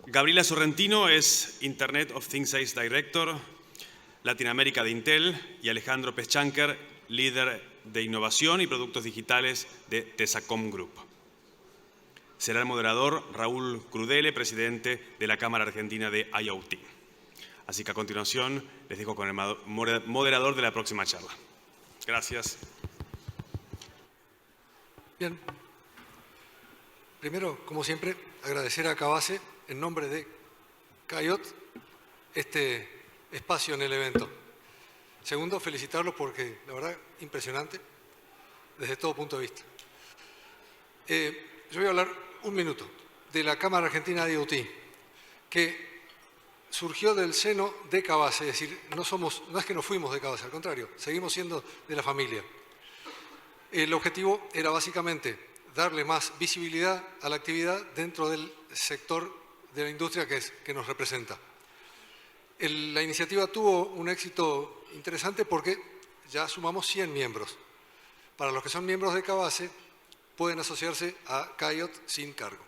Gabriela Sorrentino es Internet of Things Ace Director, Latinoamérica de Intel, y Alejandro Peschanker, líder de innovación y productos digitales de Tesacom Group. Será el moderador Raúl Crudele, presidente de la Cámara Argentina de IoT. Así que a continuación les dejo con el moderador de la próxima charla. Gracias. Bien. Primero, como siempre, agradecer a Cabase, en nombre de CAIOT, este espacio en el evento. Segundo, felicitarlos porque, la verdad, impresionante desde todo punto de vista. Yo voy a hablar un minuto de la Cámara Argentina de IoT, que surgió del seno de Cabase, es decir, no es que nos fuimos de Cabase, al contrario, seguimos siendo de la familia. El objetivo era básicamente darle más visibilidad a la actividad dentro del sector de la industria que nos representa. La iniciativa tuvo un éxito interesante porque ya sumamos 100 miembros. Para los que son miembros de Cabase, pueden asociarse a CAIOT sin cargo.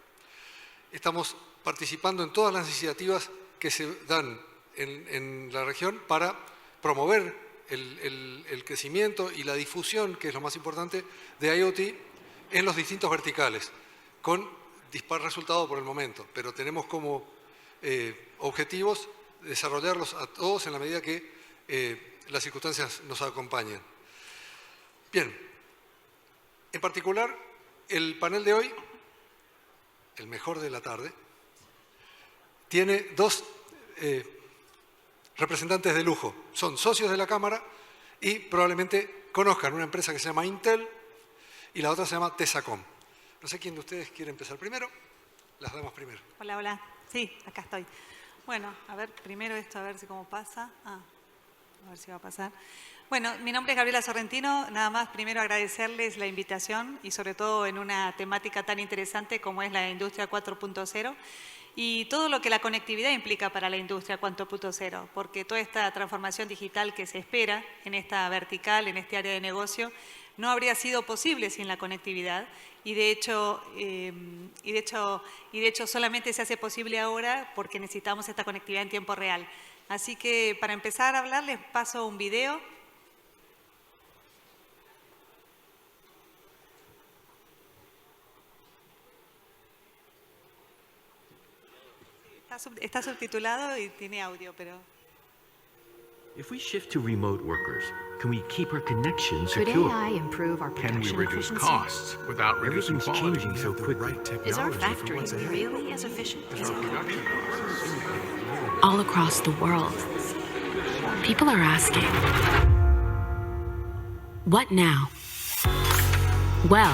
Estamos participando en todas las iniciativas que se dan en la región para promover el crecimiento y la difusión, que es lo más importante, de IoT en los distintos verticales, con dispar resultado por el momento, pero tenemos como objetivos desarrollarlos a todos en la medida que las circunstancias nos acompañen. Bien, en particular, el panel de hoy, el mejor de la tarde, tiene dos representantes de lujo. Son socios de la Cámara y probablemente conozcan una empresa que se llama Intel y la otra se llama Tesacom. No sé quién de ustedes quiere empezar primero. Las damos primero. Hola, hola. Sí, acá estoy. Bueno, a ver, primero esto, a ver si cómo pasa. A ver si va a pasar. Bueno, mi nombre es Gabriela Sorrentino. Nada más, primero agradecerles la invitación y sobre todo en una temática tan interesante como es la industria 4.0 y todo lo que la conectividad implica para la industria 4.0, porque toda esta transformación digital que se espera en esta vertical, en este área de negocio, no habría sido posible sin la conectividad y de hecho solamente se hace posible ahora porque necesitamos esta conectividad en tiempo real. Así que para empezar a hablar les paso un video. Está subtitulado y tiene audio, pero... If we shift to remote workers, can we keep our connection Could secure? AI improve our Can we production reduce efficiency? costs without reducing Everything's quality? changing so quickly. Is our factory really as efficient as it could be? All across the world, people are asking, what now? Well,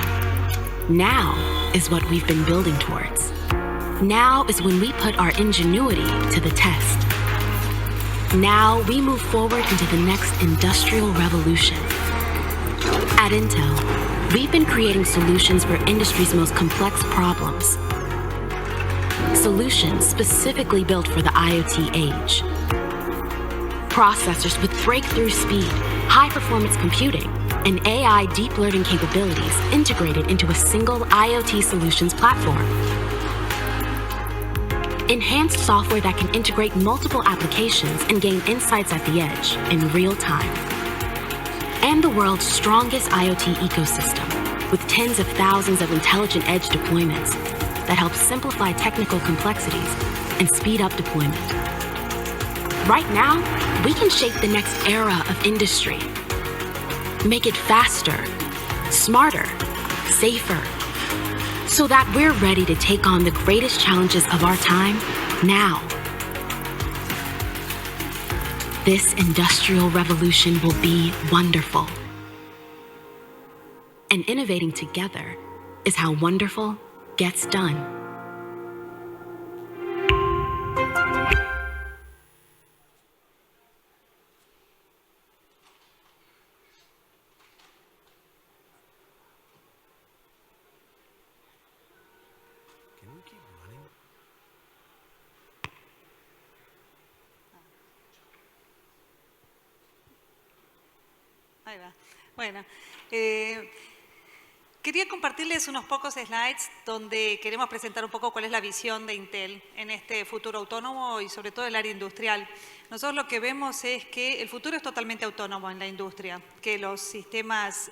now is what we've been building towards. Now is when we put our ingenuity to the test. Now we move forward into the next industrial revolution. At Intel, we've been creating solutions for industry's most complex problems. Solutions specifically built for the IoT age. Processors with breakthrough speed, high-performance computing, and AI deep learning capabilities integrated into a single IoT solutions platform. Enhanced software that can integrate multiple applications and gain insights at the edge in real time. And the world's strongest IoT ecosystem, with tens of thousands of intelligent edge deployments that help simplify technical complexities and speed up deployment. Right now, we can shape the next era of industry. Make it faster, smarter, safer, so that we're ready to take on the greatest challenges of our time now. This industrial revolution will be wonderful. And innovating together is how wonderful gets done. Ahí va. Bueno, Quería compartirles unos pocos slides donde queremos presentar un poco cuál es la visión de Intel en este futuro autónomo y sobre todo el área industrial. Nosotros lo que vemos es que el futuro es totalmente autónomo en la industria, que los sistemas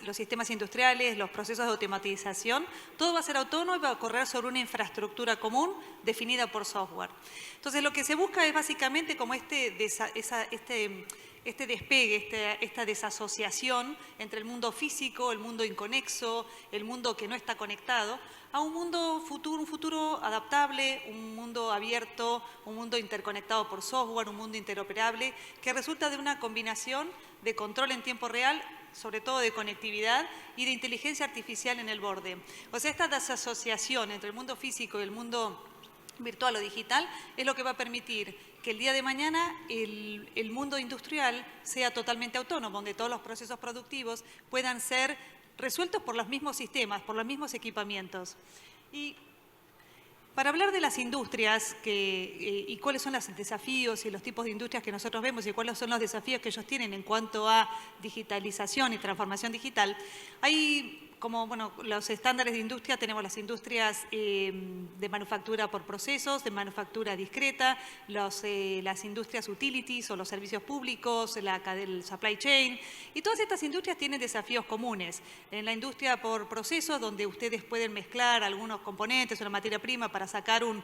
industriales, los procesos de automatización, todo va a ser autónomo y va a correr sobre una infraestructura común definida por software. Entonces lo que se busca es básicamente como este despegue, esta desasociación entre el mundo físico, el mundo inconexo, el mundo que no está conectado, a un mundo futuro, un futuro adaptable, un mundo abierto, un mundo interconectado por software, un mundo interoperable, que resulta de una combinación de control en tiempo real, sobre todo de conectividad y de inteligencia artificial en el borde. O sea, esta desasociación entre el mundo físico y el mundo virtual o digital es lo que va a permitir que el día de mañana el mundo industrial sea totalmente autónomo, donde todos los procesos productivos puedan ser resueltos por los mismos sistemas, por los mismos equipamientos. Y para hablar de las industrias y cuáles son los desafíos y los tipos de industrias que nosotros vemos y cuáles son los desafíos que ellos tienen en cuanto a digitalización y transformación digital, hay como los estándares de industria, tenemos las industrias de manufactura por procesos, de manufactura discreta, las industrias utilities o los servicios públicos, el supply chain, y todas estas industrias tienen desafíos comunes. En la industria por procesos, donde ustedes pueden mezclar algunos componentes, una materia prima para sacar un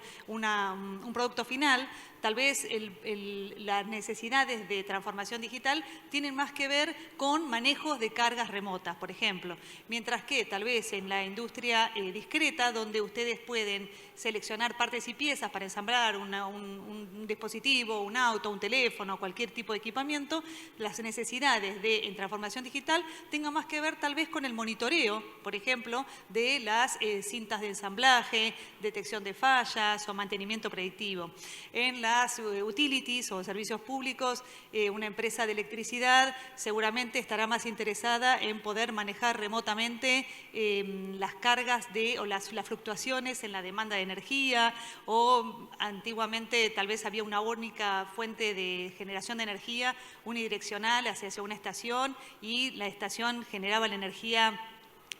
producto final, tal vez las necesidades de transformación digital tienen más que ver con manejos de cargas remotas, por ejemplo. Mientras que tal vez en la industria discreta, donde ustedes pueden seleccionar partes y piezas para ensamblar un dispositivo, un auto, un teléfono, cualquier tipo de equipamiento, las necesidades en transformación digital tengan más que ver tal vez con el monitoreo, por ejemplo, de las cintas de ensamblaje, detección de fallas o mantenimiento predictivo. En las utilities o servicios públicos, una empresa de electricidad seguramente estará más interesada en poder manejar remotamente las cargas o las fluctuaciones en la demanda de energía, o antiguamente tal vez había una única fuente de generación de energía unidireccional hacia una estación y la estación generaba la energía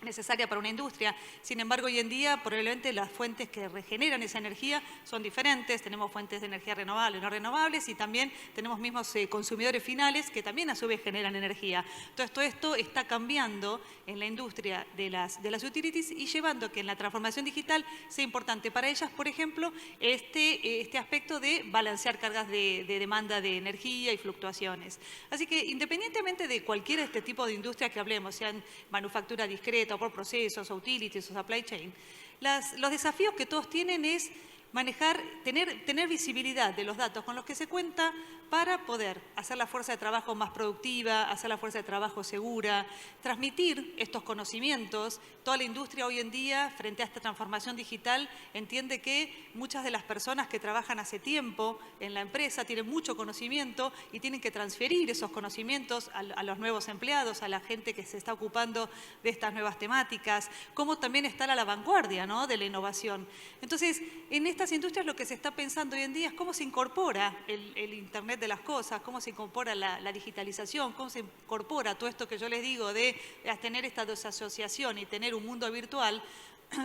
necesaria para una industria. Sin embargo, hoy en día probablemente las fuentes que regeneran esa energía son diferentes. Tenemos fuentes de energía renovables, no renovables, y también tenemos mismos consumidores finales que también a su vez generan energía. Entonces, todo esto está cambiando en la industria de las utilities y llevando a que en la transformación digital sea importante para ellas, por ejemplo, este aspecto de balancear cargas de demanda de energía y fluctuaciones. Así que independientemente de cualquier tipo de industria que hablemos, sean manufactura discreta, por procesos, utilities o supply chain, los desafíos que todos tienen es manejar, tener visibilidad de los datos con los que se cuenta para poder hacer la fuerza de trabajo más productiva, hacer la fuerza de trabajo segura, transmitir estos conocimientos. Toda la industria hoy en día, frente a esta transformación digital, entiende que muchas de las personas que trabajan hace tiempo en la empresa tienen mucho conocimiento y tienen que transferir esos conocimientos a los nuevos empleados, a la gente que se está ocupando de estas nuevas temáticas, como también estar a la vanguardia, ¿no?, de la innovación. Entonces, en estas industrias lo que se está pensando hoy en día es cómo se incorpora el Internet de las cosas, cómo se incorpora la digitalización, cómo se incorpora todo esto que yo les digo de tener esta desasociación y tener un mundo virtual,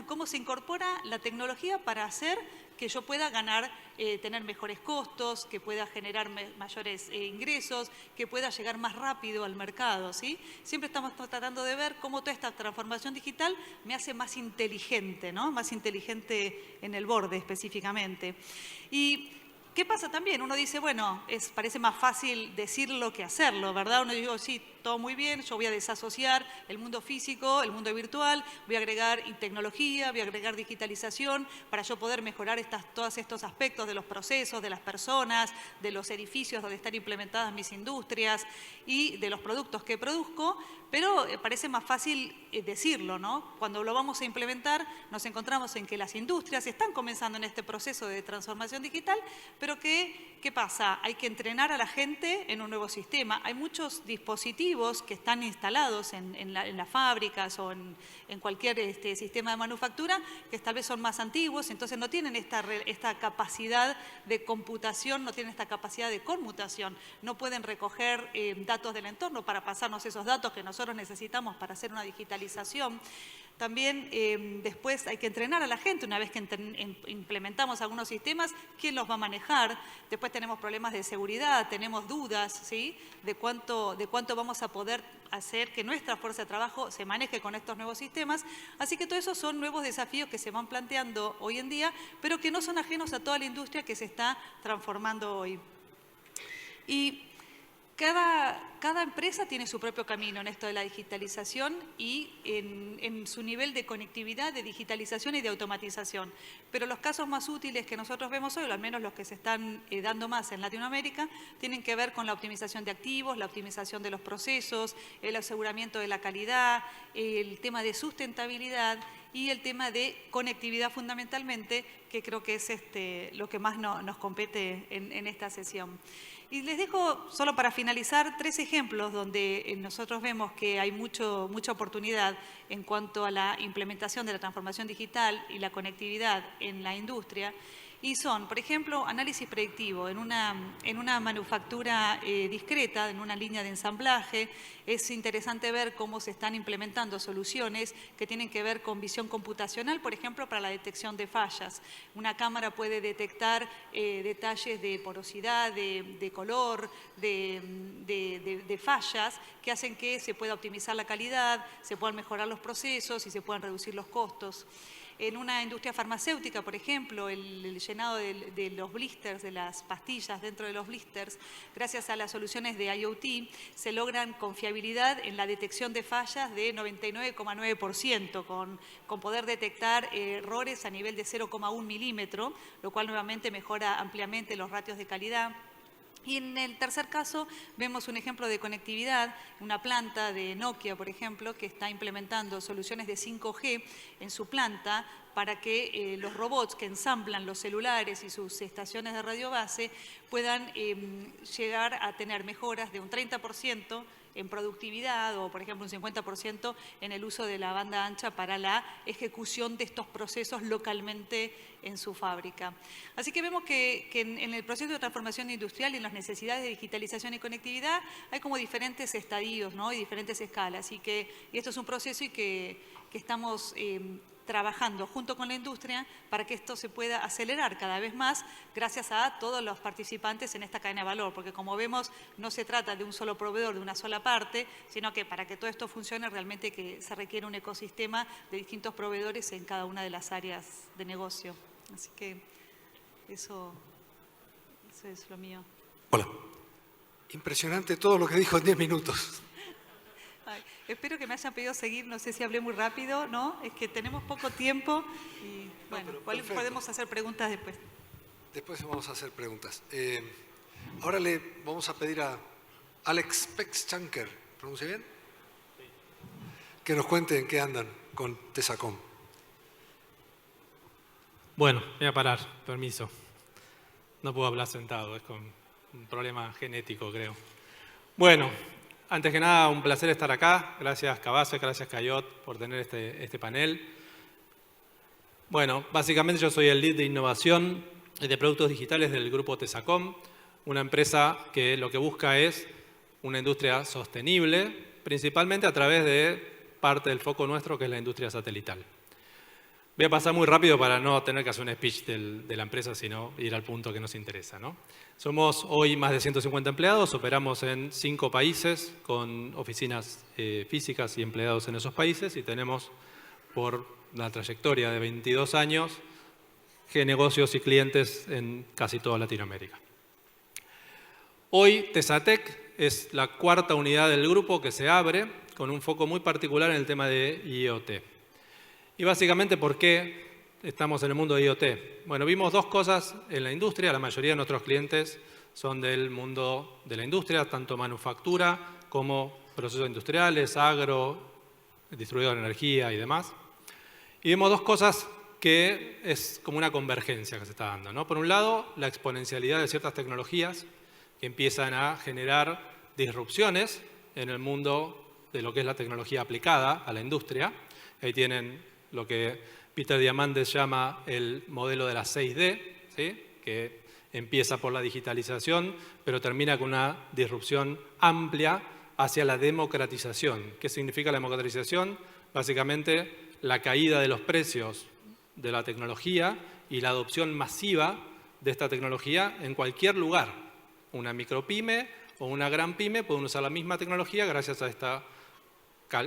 cómo se incorpora la tecnología para hacer que yo pueda tener mejores costos, que pueda generar mayores ingresos, que pueda llegar más rápido al mercado, ¿sí? Siempre estamos tratando de ver cómo toda esta transformación digital me hace más inteligente, ¿no? Más inteligente en el borde específicamente. Y ¿qué pasa también? Uno dice, bueno, parece más fácil decirlo que hacerlo, ¿verdad? Uno dice, sí, todo muy bien, yo voy a desasociar el mundo físico, el mundo virtual, voy a agregar tecnología, voy a agregar digitalización para yo poder mejorar todos estos aspectos de los procesos, de las personas, de los edificios donde están implementadas mis industrias y de los productos que produzco, pero parece más fácil decirlo, ¿no? Cuando lo vamos a implementar nos encontramos en que las industrias están comenzando en este proceso de transformación digital, pero ¿qué pasa? Hay que entrenar a la gente en un nuevo sistema. Hay muchos dispositivos que están instalados en las fábricas o en cualquier sistema de manufactura que tal vez son más antiguos, entonces no tienen esta capacidad de computación, no tienen esta capacidad de conmutación, no pueden recoger datos del entorno para pasarnos esos datos que nosotros necesitamos para hacer una digitalización. También después hay que entrenar a la gente. Una vez que implementamos algunos sistemas, ¿quién los va a manejar? Después tenemos problemas de seguridad, tenemos dudas, ¿sí?, de cuánto vamos a poder hacer que nuestra fuerza de trabajo se maneje con estos nuevos sistemas. Así que todo eso son nuevos desafíos que se van planteando hoy en día, pero que no son ajenos a toda la industria que se está transformando hoy. Y cada empresa tiene su propio camino en esto de la digitalización y en su nivel de conectividad, de digitalización y de automatización. Pero los casos más útiles que nosotros vemos hoy, o al menos los que se están dando más en Latinoamérica, tienen que ver con la optimización de activos, la optimización de los procesos, el aseguramiento de la calidad, el tema de sustentabilidad y el tema de conectividad fundamentalmente, que creo que es lo que más nos compete en esta sesión. Y les dejo, solo para finalizar, 3 ejemplos donde nosotros vemos que hay mucha oportunidad en cuanto a la implementación de la transformación digital y la conectividad en la industria. Y son, por ejemplo, análisis predictivo en una manufactura discreta, en una línea de ensamblaje. Es interesante ver cómo se están implementando soluciones que tienen que ver con visión computacional, por ejemplo, para la detección de fallas. Una cámara puede detectar detalles de porosidad, de color, de fallas que hacen que se pueda optimizar la calidad, se puedan mejorar los procesos y se puedan reducir los costos. En una industria farmacéutica, por ejemplo, el llenado de los blisters, de las pastillas dentro de los blisters, gracias a las soluciones de IoT, se logran con fiabilidad en la detección de fallas de 99,9%, con poder detectar errores a nivel de 0,1 milímetro, lo cual nuevamente mejora ampliamente los ratios de calidad. Y en el tercer caso vemos un ejemplo de conectividad, una planta de Nokia, por ejemplo, que está implementando soluciones de 5G en su planta para que los robots que ensamblan los celulares y sus estaciones de radiobase puedan llegar a tener mejoras de un 30% en productividad o, por ejemplo, un 50% en el uso de la banda ancha para la ejecución de estos procesos localmente en su fábrica. Así que vemos que en el proceso de transformación industrial y en las necesidades de digitalización y conectividad hay como diferentes estadios, ¿no?, y diferentes escalas. Y esto es un proceso y que estamos trabajando junto con la industria para que esto se pueda acelerar cada vez más gracias a todos los participantes en esta cadena de valor, porque como vemos no se trata de un solo proveedor, de una sola parte, sino que para que todo esto funcione realmente que se requiere un ecosistema de distintos proveedores en cada una de las áreas de negocio. Así que eso es lo mío. Hola. Impresionante todo lo que dijo en 10 minutos. Ay, espero que me hayan pedido seguir, no sé si hablé muy rápido, ¿no? Es que tenemos poco tiempo y bueno, podemos hacer preguntas después. Después vamos a hacer preguntas. Ahora le vamos a pedir a Alex Pechanker, ¿pronuncia bien? Sí. Que nos cuente en qué andan con Tesacom. Bueno, voy a parar, permiso. No puedo hablar sentado, es con un problema genético, creo. Bueno, antes que nada, un placer estar acá. Gracias, Cabase, gracias, Cayot, por tener este panel. Bueno, básicamente yo soy el lead de innovación y de productos digitales del grupo Tesacom, una empresa que lo que busca es una industria sostenible, principalmente a través de parte del foco nuestro, que es la industria satelital. Voy a pasar muy rápido para no tener que hacer un speech de la empresa, sino ir al punto que nos interesa, ¿no? Somos hoy más de 150 empleados, operamos en 5 países con oficinas físicas y empleados en esos países y tenemos por la trayectoria de 22 años negocios y clientes en casi toda Latinoamérica. Hoy Tesatec es la 4ª unidad del grupo que se abre con un foco muy particular en el tema de IoT. Y básicamente, ¿por qué estamos en el mundo de IoT? Bueno, vimos 2 cosas en la industria. La mayoría de nuestros clientes son del mundo de la industria, tanto manufactura como procesos industriales, agro, distribuidor de energía y demás. Y vimos 2 cosas que es como una convergencia que se está dando, ¿no? Por un lado, la exponencialidad de ciertas tecnologías que empiezan a generar disrupciones en el mundo de lo que es la tecnología aplicada a la industria. Ahí tienen lo que Peter Diamandis llama el modelo de la 6D, ¿sí?, que empieza por la digitalización, pero termina con una disrupción amplia hacia la democratización. ¿Qué significa la democratización? Básicamente, la caída de los precios de la tecnología y la adopción masiva de esta tecnología en cualquier lugar. Una micropyme o una gran pyme pueden usar la misma tecnología gracias a esta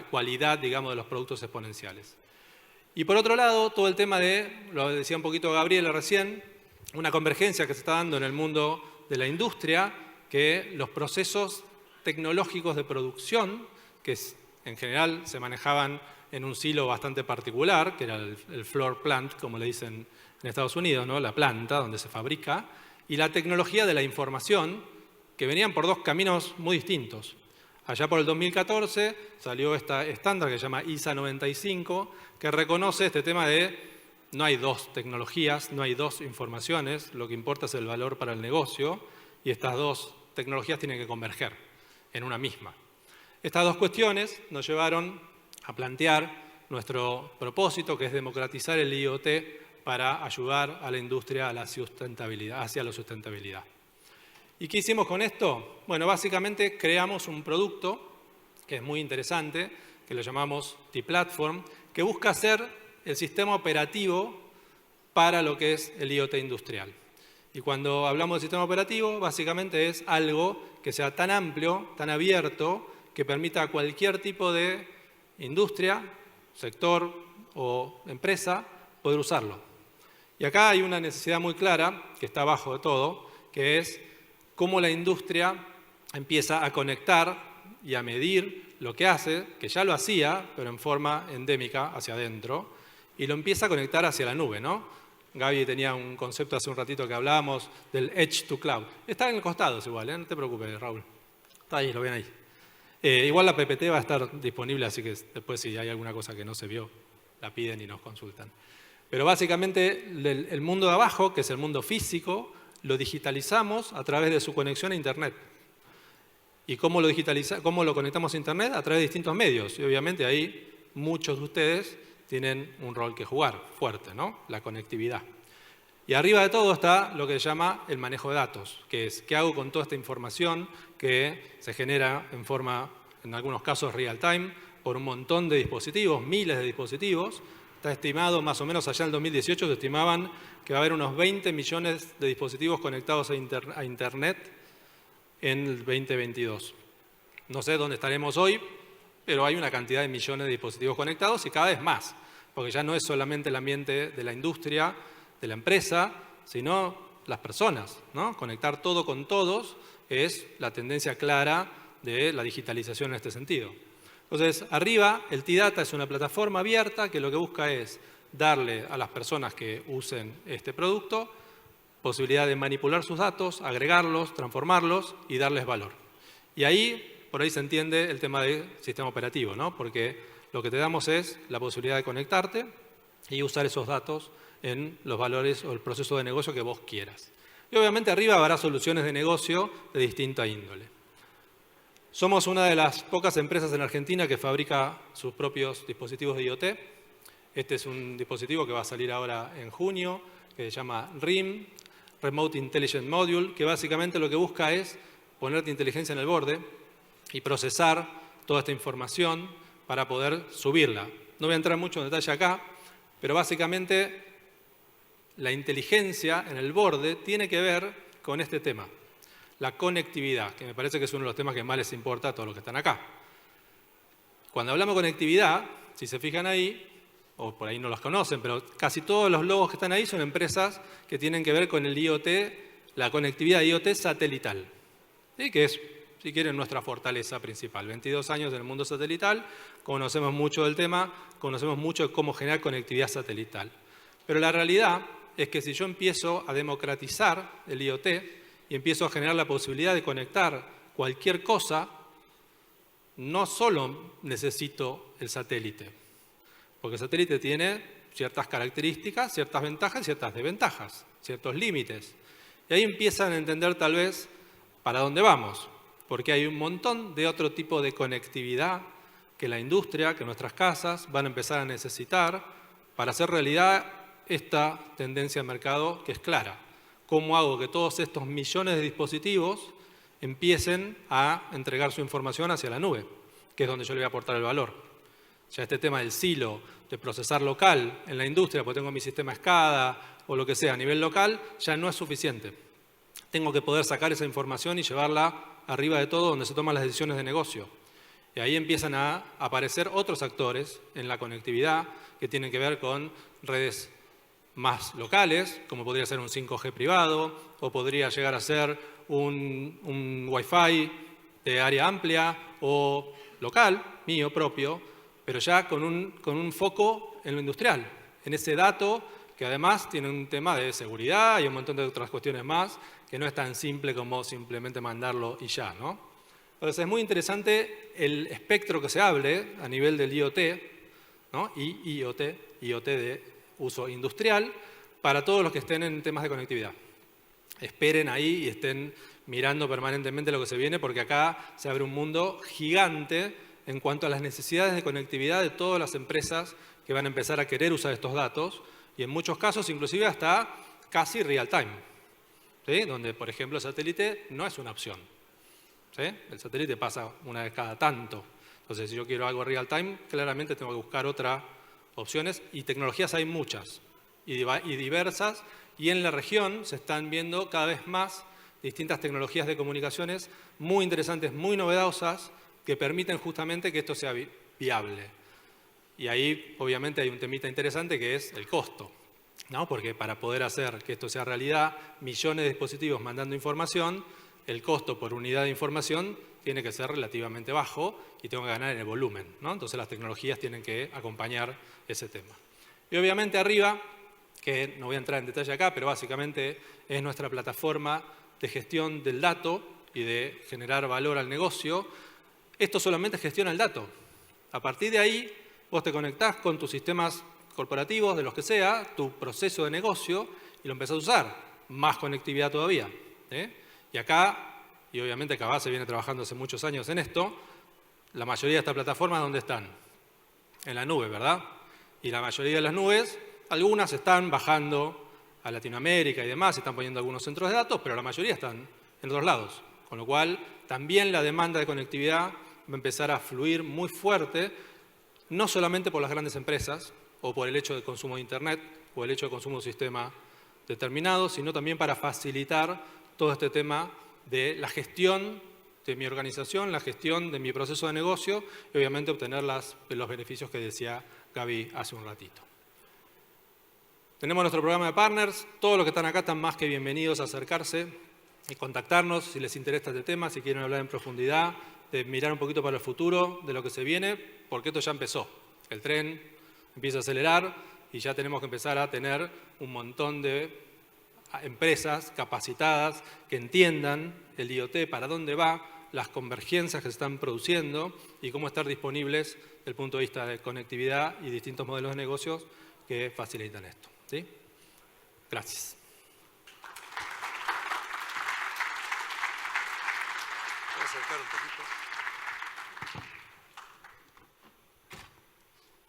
cualidad, digamos, de los productos exponenciales. Y por otro lado, todo el tema de, lo decía un poquito Gabriela recién, una convergencia que se está dando en el mundo de la industria, que los procesos tecnológicos de producción, que en general se manejaban en un silo bastante particular, que era el floor plant, como le dicen en Estados Unidos, ¿no? La planta donde se fabrica, y la tecnología de la información, que venían por dos caminos muy distintos. Allá por el 2014 salió esta estándar que se llama ISA 95, que reconoce este tema de no hay dos tecnologías, no hay dos informaciones, lo que importa es el valor para el negocio, y estas dos tecnologías tienen que converger en una misma. Estas dos cuestiones nos llevaron a plantear nuestro propósito, que es democratizar el IoT para ayudar a la industria a la sustentabilidad, hacia la sustentabilidad. ¿Y qué hicimos con esto? Bueno, básicamente creamos un producto que es muy interesante, que lo llamamos T-Platform, que busca ser el sistema operativo para lo que es el IoT industrial. Y cuando hablamos de sistema operativo, básicamente es algo que sea tan amplio, tan abierto, que permita a cualquier tipo de industria, sector o empresa poder usarlo. Y acá hay una necesidad muy clara, que está abajo de todo, que es cómo la industria empieza a conectar y a medir lo que hace, que ya lo hacía, pero en forma endémica hacia adentro, y lo empieza a conectar hacia la nube, ¿no? Gaby tenía un concepto hace un ratito que hablábamos del Edge to Cloud. Está en el costado, es igual, no te preocupes, Raúl. Está ahí, lo ven ahí. Igual la PPT va a estar disponible, así que después si hay alguna cosa que no se vio, la piden y nos consultan. Pero básicamente el mundo de abajo, que es el mundo físico, lo digitalizamos a través de su conexión a Internet. ¿Y cómo lo conectamos a Internet? A través de distintos medios. Y obviamente ahí muchos de ustedes tienen un rol que jugar fuerte, ¿no? La conectividad. Y arriba de todo está lo que se llama el manejo de datos, que es qué hago con toda esta información que se genera en forma, en algunos casos real time, por un montón de dispositivos, miles de dispositivos. Está estimado, más o menos allá en el 2018, se estimaban que va a haber unos 20 millones de dispositivos conectados a Internet en el 2022. No sé dónde estaremos hoy, pero hay una cantidad de millones de dispositivos conectados y cada vez más, porque ya no es solamente el ambiente de la industria, de la empresa, sino las personas, ¿no? Conectar todo con todos es la tendencia clara de la digitalización en este sentido. Entonces, arriba, el T-Data es una plataforma abierta que lo que busca es darle a las personas que usen este producto posibilidad de manipular sus datos, agregarlos, transformarlos y darles valor. Y ahí, por ahí se entiende el tema del sistema operativo, ¿no? Porque lo que te damos es la posibilidad de conectarte y usar esos datos en los valores o el proceso de negocio que vos quieras. Y obviamente arriba habrá soluciones de negocio de distinta índole. Somos una de las pocas empresas en Argentina que fabrica sus propios dispositivos de IoT. Este es un dispositivo que va a salir ahora en junio, que se llama RIM, Remote Intelligent Module, que básicamente lo que busca es ponerte inteligencia en el borde y procesar toda esta información para poder subirla. No voy a entrar mucho en detalle acá, pero básicamente la inteligencia en el borde tiene que ver con este tema. La conectividad, que me parece que es uno de los temas que más les importa a todos los que están acá. Cuando hablamos de conectividad, si se fijan ahí, o por ahí no los conocen, pero casi todos los logos que están ahí son empresas que tienen que ver con el IoT, la conectividad IoT satelital, ¿sí? Que es, si quieren, nuestra fortaleza principal. 22 años en el mundo satelital, conocemos mucho del tema, conocemos mucho de cómo generar conectividad satelital. Pero la realidad es que si yo empiezo a democratizar el IoT, y empiezo a generar la posibilidad de conectar cualquier cosa, no solo necesito el satélite, porque el satélite tiene ciertas características, ciertas ventajas y ciertas desventajas, ciertos límites. Y ahí empiezan a entender tal vez para dónde vamos, porque hay un montón de otro tipo de conectividad que la industria, que nuestras casas van a empezar a necesitar para hacer realidad esta tendencia de mercado que es clara. ¿Cómo hago que todos estos millones de dispositivos empiecen a entregar su información hacia la nube? Que es donde yo le voy a aportar el valor. Ya este tema del silo, de procesar local en la industria, porque tengo mi sistema SCADA o lo que sea a nivel local, ya no es suficiente. Tengo que poder sacar esa información y llevarla arriba de todo donde se toman las decisiones de negocio. Y ahí empiezan a aparecer otros actores en la conectividad que tienen que ver con redes más locales, como podría ser un 5G privado, o podría llegar a ser un Wi-Fi de área amplia o local, mío propio, pero ya con un foco en lo industrial, en ese dato que además tiene un tema de seguridad y un montón de otras cuestiones más, que no es tan simple como simplemente mandarlo y ya, ¿no? Entonces es muy interesante el espectro que se hable a nivel del IoT, ¿no? IoT de uso industrial, para todos los que estén en temas de conectividad. Esperen ahí y estén mirando permanentemente lo que se viene, porque acá se abre un mundo gigante en cuanto a las necesidades de conectividad de todas las empresas que van a empezar a querer usar estos datos, y en muchos casos inclusive hasta casi real time, ¿sí? Donde, por ejemplo, el satélite no es una opción, ¿sí? El satélite pasa una vez cada tanto. Entonces, si yo quiero algo real time, claramente tengo que buscar otras opciones, y tecnologías hay muchas y diversas, y en la región se están viendo cada vez más distintas tecnologías de comunicaciones muy interesantes, muy novedosas, que permiten justamente que esto sea viable. Y ahí, obviamente, hay un temita interesante que es el costo, ¿no? Porque para poder hacer que esto sea realidad, millones de dispositivos mandando información, el costo por unidad de información tiene que ser relativamente bajo y tengo que ganar en el volumen, ¿no? Entonces las tecnologías tienen que acompañar ese tema. Y obviamente arriba, que no voy a entrar en detalle acá, pero básicamente es nuestra plataforma de gestión del dato y de generar valor al negocio. Esto solamente gestiona el dato. A partir de ahí, vos te conectás con tus sistemas corporativos, de los que sea, tu proceso de negocio, y lo empezás a usar. Más conectividad todavía, ¿eh? Y acá, y obviamente Cabase viene trabajando hace muchos años en esto, la mayoría de estas plataformas, ¿dónde están? En la nube, ¿verdad? Y la mayoría de las nubes, algunas están bajando a Latinoamérica y demás, están poniendo algunos centros de datos, pero la mayoría están en otros lados. Con lo cual, también la demanda de conectividad va a empezar a fluir muy fuerte, no solamente por las grandes empresas, o por el hecho de consumo de Internet, o el hecho de consumo de un sistema determinado, sino también para facilitar todo este tema de la gestión de mi organización, la gestión de mi proceso de negocio, y obviamente obtener los beneficios que decía Gaby hace un ratito. Tenemos nuestro programa de partners. Todos los que están acá están más que bienvenidos a acercarse y contactarnos si les interesa este tema, si quieren hablar en profundidad, de mirar un poquito para el futuro de lo que se viene, porque esto ya empezó. El tren empieza a acelerar y ya tenemos que empezar a tener un montón de empresas capacitadas que entiendan el IoT, para dónde va, las convergencias que se están produciendo y cómo estar disponibles desde el punto de vista de conectividad y distintos modelos de negocios que facilitan esto. ¿Sí? Gracias. Voy a acercar un poquito.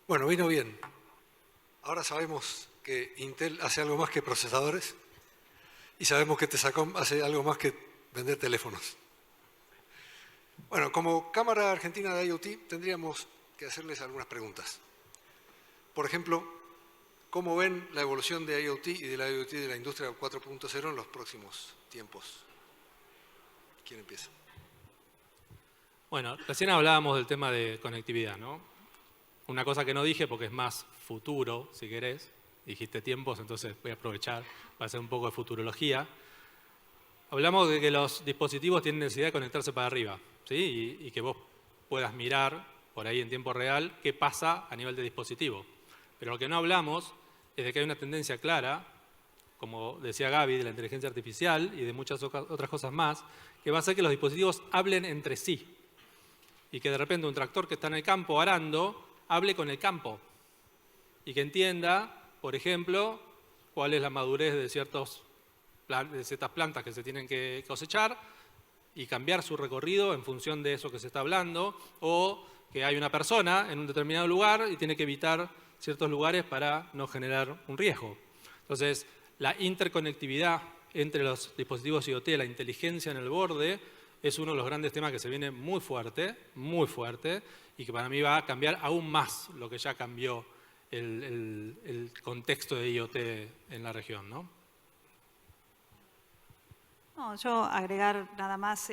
Bueno, vino bien. Ahora sabemos que Intel hace algo más que procesadores y sabemos que Tesacom hace algo más que vender teléfonos. Bueno, como Cámara Argentina de IoT tendríamos que hacerles algunas preguntas. Por ejemplo, ¿cómo ven la evolución de IoT y de la IoT de la industria 4.0 en los próximos tiempos? ¿Quién empieza? Bueno, recién hablábamos del tema de conectividad, ¿no? Una cosa que no dije, porque es más futuro, si querés, dijiste tiempos, entonces voy a aprovechar para hacer un poco de futurología. Hablamos de que los dispositivos tienen necesidad de conectarse para arriba, ¿sí? Y que vos puedas mirar por ahí en tiempo real qué pasa a nivel de dispositivo. Pero lo que no hablamos es de que hay una tendencia clara, como decía Gaby, de la inteligencia artificial y de muchas otras cosas más, que va a hacer que los dispositivos hablen entre sí. Y que de repente un tractor que está en el campo arando, hable con el campo. Y que entienda, por ejemplo, cuál es la madurez de ciertas plantas que se tienen que cosechar y cambiar su recorrido en función de eso que se está hablando, o que hay una persona en un determinado lugar y tiene que evitar ciertos lugares para no generar un riesgo. Entonces, la interconectividad entre los dispositivos IoT, la inteligencia en el borde, es uno de los grandes temas que se viene muy fuerte, y que para mí va a cambiar aún más lo que ya cambió el contexto de IoT en la región, ¿no? No, yo agregar nada más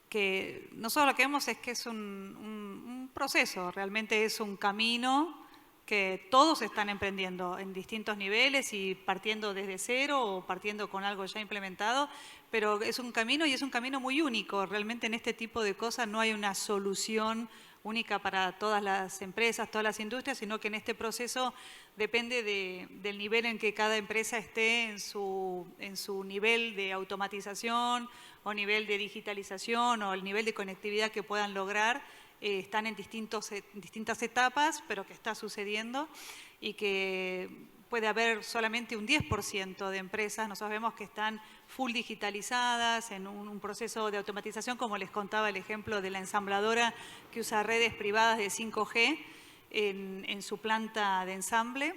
que nosotros lo que vemos es que es un proceso, realmente es un camino que todos están emprendiendo en distintos niveles y partiendo desde cero o partiendo con algo ya implementado, pero es un camino y es un camino muy único. Realmente en este tipo de cosas no hay una solución única para todas las empresas, todas las industrias, sino que en este proceso depende del nivel en que cada empresa esté en su nivel de automatización o nivel de digitalización o el nivel de conectividad que puedan lograr. Están en distintas etapas, pero que está sucediendo y que puede haber solamente un 10% de empresas. Nosotros vemos que están full digitalizadas en un proceso de automatización, como les contaba el ejemplo de la ensambladora que usa redes privadas de 5G en su planta de ensamble,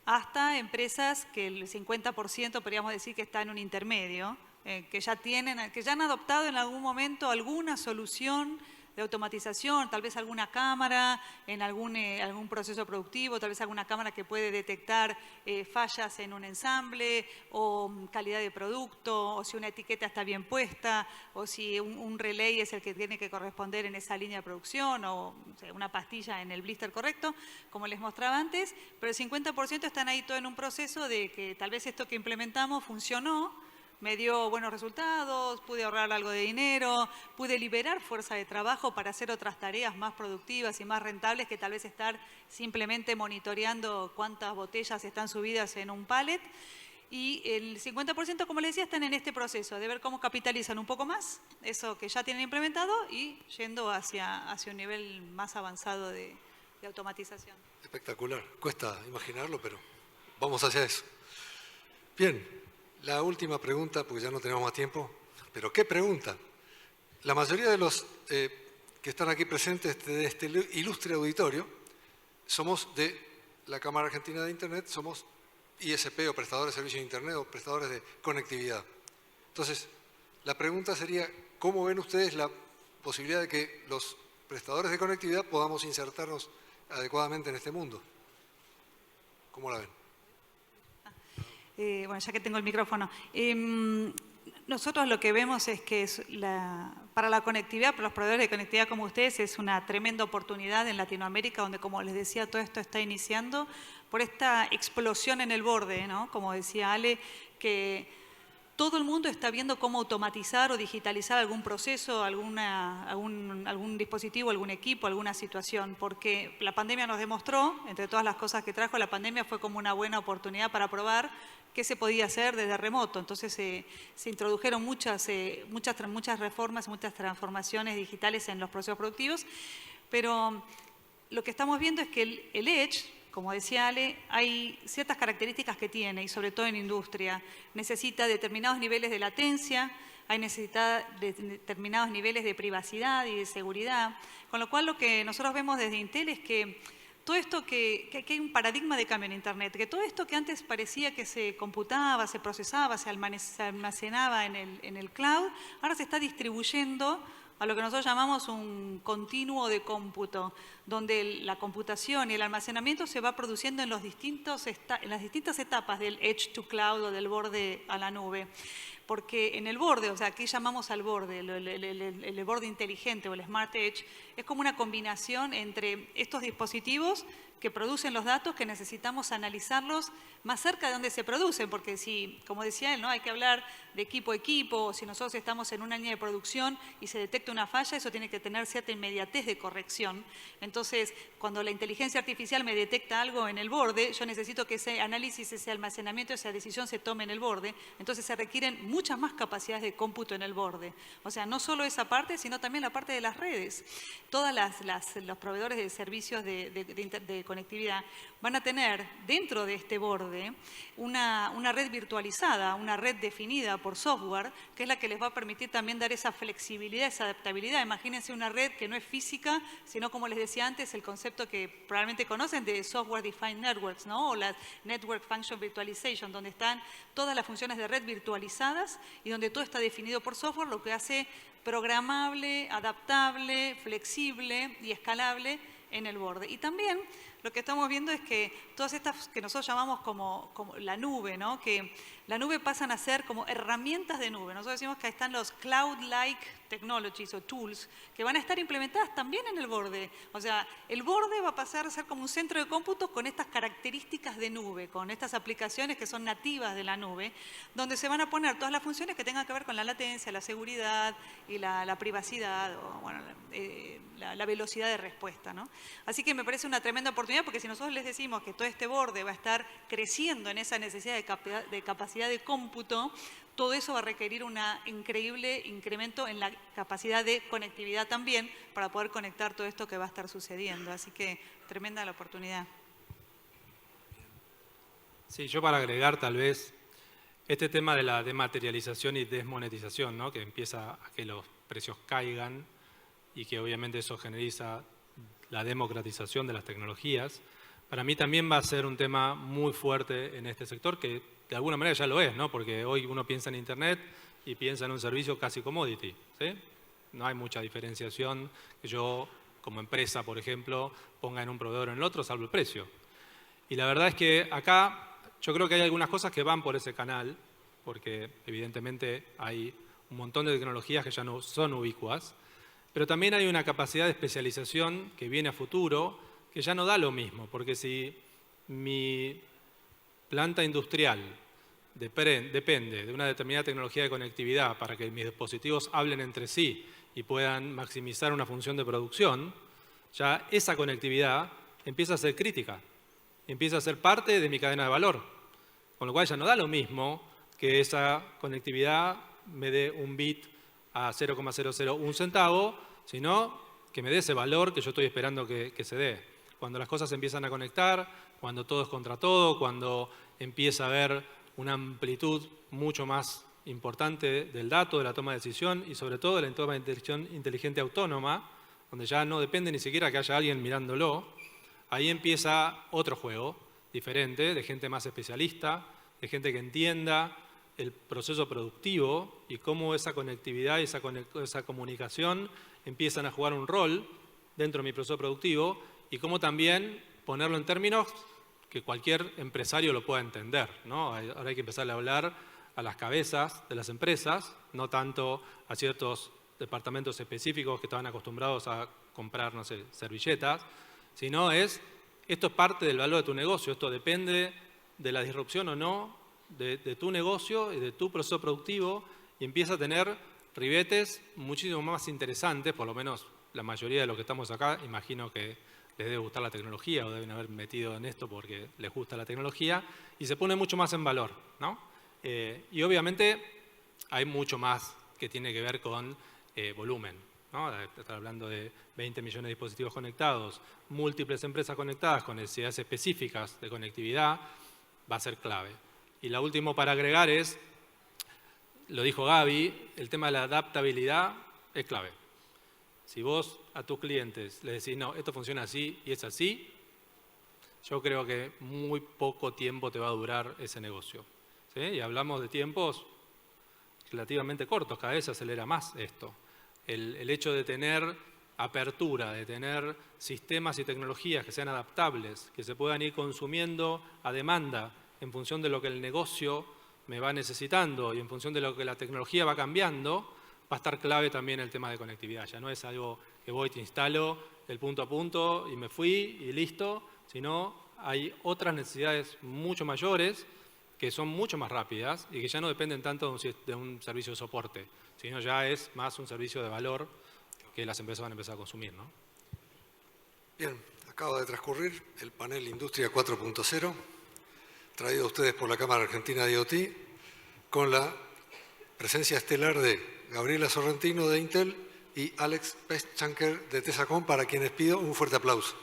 hasta empresas que el 50% podríamos decir que está en un intermedio, que ya han adoptado en algún momento alguna solución de automatización, tal vez alguna cámara en algún proceso productivo, tal vez alguna cámara que puede detectar fallas en un ensamble o calidad de producto, o si una etiqueta está bien puesta, o si un relay es el que tiene que corresponder en esa línea de producción, o sea, una pastilla en el blister correcto, como les mostraba antes, pero el 50% están ahí todo en un proceso de que tal vez esto que implementamos funcionó, me dio buenos resultados, pude ahorrar algo de dinero, pude liberar fuerza de trabajo para hacer otras tareas más productivas y más rentables que tal vez estar simplemente monitoreando cuántas botellas están subidas en un pallet. Y el 50%, como les decía, están en este proceso de ver cómo capitalizan un poco más eso que ya tienen implementado y yendo hacia un nivel más avanzado de automatización. Espectacular. Cuesta imaginarlo, pero vamos hacia eso. Bien. La última pregunta, porque ya no tenemos más tiempo, pero ¿qué pregunta? La mayoría de los que están aquí presentes de este ilustre auditorio somos de la Cámara Argentina de Internet, somos ISP o prestadores de servicios de Internet o prestadores de conectividad. Entonces, la pregunta sería, ¿cómo ven ustedes la posibilidad de que los prestadores de conectividad podamos insertarnos adecuadamente en este mundo? ¿Cómo la ven? Bueno, ya que tengo el micrófono. Nosotros lo que vemos es que para la conectividad, para los proveedores de conectividad como ustedes, es una tremenda oportunidad en Latinoamérica, donde, como les decía, todo esto está iniciando por esta explosión en el borde, ¿no? Como decía Ale, que todo el mundo está viendo cómo automatizar o digitalizar algún proceso, algún dispositivo, algún equipo, alguna situación, porque la pandemia nos demostró, entre todas las cosas que trajo, la pandemia fue como una buena oportunidad para probar qué se podía hacer desde remoto. Entonces se introdujeron muchas reformas, muchas transformaciones digitales en los procesos productivos, pero lo que estamos viendo es que el Edge, como decía Ale, hay ciertas características que tiene, y sobre todo en industria. Necesita determinados niveles de latencia, necesita determinados niveles de privacidad y de seguridad, con lo cual lo que nosotros vemos desde Intel es que todo esto que hay un paradigma de cambio en Internet, que todo esto que antes parecía que se computaba, se procesaba, se almacenaba en el cloud, ahora se está distribuyendo a lo que nosotros llamamos un continuo de cómputo, donde la computación y el almacenamiento se va produciendo en las distintas etapas del edge to cloud o del borde a la nube. Porque en el borde, o sea, aquí llamamos al borde, el borde inteligente o el Smart Edge, es como una combinación entre estos dispositivos que producen los datos, que necesitamos analizarlos más cerca de donde se producen, porque si, como decía él, ¿no? Hay que hablar de equipo a equipo, o si nosotros estamos en una línea de producción y se detecta una falla, eso tiene que tener cierta inmediatez de corrección. Entonces, cuando la inteligencia artificial me detecta algo en el borde, yo necesito que ese análisis, ese almacenamiento, esa decisión se tome en el borde, entonces se requieren muchas más capacidades de cómputo en el borde. O sea, no solo esa parte, sino también la parte de las redes. Todos los proveedores de servicios de conectividad van a tener dentro de este borde una red virtualizada, una red definida por software, que es la que les va a permitir también dar esa flexibilidad, esa adaptabilidad. Imagínense una red que no es física, sino, como les decía antes, el concepto que probablemente conocen de Software Defined Networks, ¿no? O la Network Function Virtualization, donde están todas las funciones de red virtualizadas y donde todo está definido por software, lo que hace programable, adaptable, flexible y escalable en el borde. Y también lo que estamos viendo es que todas estas que nosotros llamamos como la nube, ¿no? Que la nube pasan a ser como herramientas de nube. Nosotros decimos que ahí están los cloud-like technologies o tools que van a estar implementadas también en el borde. O sea, el borde va a pasar a ser como un centro de cómputo con estas características de nube, con estas aplicaciones que son nativas de la nube, donde se van a poner todas las funciones que tengan que ver con la latencia, la seguridad y la privacidad, o bueno, la velocidad de respuesta, ¿no? Así que me parece una tremenda oportunidad, porque si nosotros les decimos que todo este borde va a estar creciendo en esa necesidad de capacidad de cómputo, todo eso va a requerir un increíble incremento en la capacidad de conectividad también para poder conectar todo esto que va a estar sucediendo. Así que tremenda la oportunidad. Sí, yo para agregar tal vez este tema de la dematerialización y desmonetización, ¿no? Que empieza a que los precios caigan y que obviamente eso generiza la democratización de las tecnologías, para mí también va a ser un tema muy fuerte en este sector, que de alguna manera ya lo es, ¿no? Porque hoy uno piensa en Internet y piensa en un servicio casi commodity, ¿sí? No hay mucha diferenciación que yo, como empresa, por ejemplo, ponga en un proveedor o en el otro, salvo el precio. Y la verdad es que acá yo creo que hay algunas cosas que van por ese canal, porque evidentemente hay un montón de tecnologías que ya no son ubicuas, pero también hay una capacidad de especialización que viene a futuro, que ya no da lo mismo, porque si mi planta industrial depende de una determinada tecnología de conectividad para que mis dispositivos hablen entre sí y puedan maximizar una función de producción, ya esa conectividad empieza a ser crítica, empieza a ser parte de mi cadena de valor, con lo cual ya no da lo mismo que esa conectividad me dé un bit a 0,001 centavo, sino que me dé ese valor que yo estoy esperando que se dé. Cuando las cosas se empiezan a conectar, cuando todo es contra todo, cuando empieza a haber una amplitud mucho más importante del dato, de la toma de decisión y sobre todo de la toma de decisión inteligente autónoma, donde ya no depende ni siquiera que haya alguien mirándolo, ahí empieza otro juego diferente, de gente más especialista, de gente que entienda el proceso productivo y cómo esa conectividad y esa comunicación empiezan a jugar un rol dentro de mi proceso productivo y cómo también ponerlo en términos que cualquier empresario lo pueda entender, ¿no? Ahora hay que empezar a hablar a las cabezas de las empresas, no tanto a ciertos departamentos específicos que estaban acostumbrados a comprar, no sé, servilletas, sino esto es parte del valor de tu negocio, esto depende de la disrupción o no de tu negocio y de tu proceso productivo y empieza a tener ribetes muchísimo más interesantes, por lo menos la mayoría de los que estamos acá, imagino que les debe gustar la tecnología o deben haber metido en esto porque les gusta la tecnología y se pone mucho más en valor, ¿no? Y obviamente hay mucho más que tiene que ver con volumen, ¿no? Estar hablando de 20 millones de dispositivos conectados, múltiples empresas conectadas con necesidades específicas de conectividad, va a ser clave. Y lo último para agregar es, lo dijo Gaby, el tema de la adaptabilidad es clave. Si vos a tus clientes les decís, no, esto funciona así y es así, yo creo que muy poco tiempo te va a durar ese negocio, ¿sí? Y hablamos de tiempos relativamente cortos, cada vez se acelera más esto. El hecho de tener apertura, de tener sistemas y tecnologías que sean adaptables, que se puedan ir consumiendo a demanda en función de lo que el negocio me va necesitando y en función de lo que la tecnología va cambiando, va a estar clave también el tema de conectividad. Ya no es algo que voy, te instalo el punto a punto y me fui y listo, sino hay otras necesidades mucho mayores que son mucho más rápidas y que ya no dependen tanto de un servicio de soporte, sino ya es más un servicio de valor que las empresas van a empezar a consumir, ¿no? Bien, acaba de transcurrir el panel Industria 4.0, traído a ustedes por la Cámara Argentina de IoT, con la presencia estelar de Gabriela Sorrentino de Intel y Alex Peschanker de Tesacom, para quienes pido un fuerte aplauso.